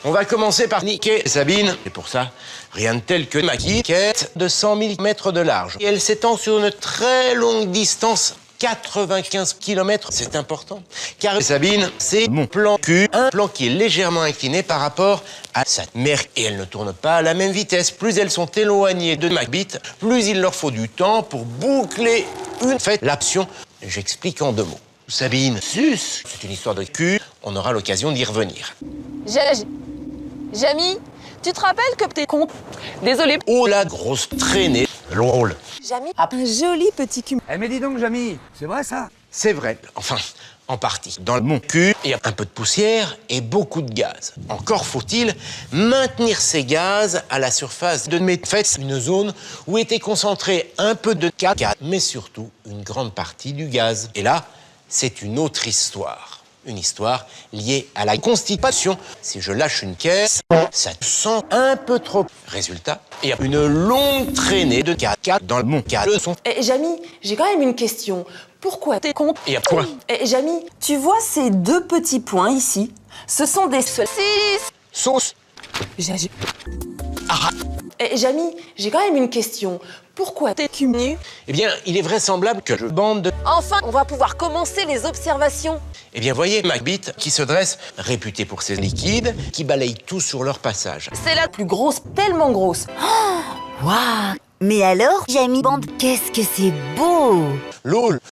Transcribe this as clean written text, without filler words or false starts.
On va commencer par niquer Sabine. Et pour ça, rien de tel que ma quête de 100 000 mètres de large. Et elle s'étend sur une très longue distance, 95 km. C'est important. Car Sabine, c'est mon plan Q, un plan qui est légèrement incliné par rapport à sa mère. Et elles ne tournent pas à la même vitesse. Plus elles sont éloignées de ma bite, plus il leur faut du temps pour boucler une fête. L'option, j'explique en 2 mots. Sabine suce, c'est une histoire de cul, on aura l'occasion d'y revenir. Jamy, tu te rappelles que t'es con? Désolée. Oh la grosse traînée, drôle. Jamy a un joli petit cul. Eh mais dis donc, Jamy, c'est vrai ça? C'est vrai, enfin, en partie. Dans mon cul, il y a un peu de poussière et beaucoup de gaz. Encore faut-il maintenir ces gaz à la surface de mes fesses, une zone où était concentré un peu de caca, mais surtout une grande partie du gaz. Et là, c'est une autre histoire. Une histoire liée à la constipation. Si je lâche une caisse, ça sent un peu trop. Résultat, il y a une longue traînée de caca dans mon cas. Jamy, j'ai quand même une question. Pourquoi t'es con? Et à quoi? Jamy, tu vois ces 2 petits points ici? Ce sont des Sauce. Jamy, j'ai quand même une question. Pourquoi t'es cul nu? Eh bien, il est vraisemblable que je bande de... Enfin, on va pouvoir commencer les observations. Eh bien, voyez ma bite qui se dresse, réputée pour ses liquides, qui balaye tout sur leur passage. C'est la plus grosse, tellement grosse. Waouh! Mais alors, Jamy Band, qu'est-ce que c'est beau! L'eau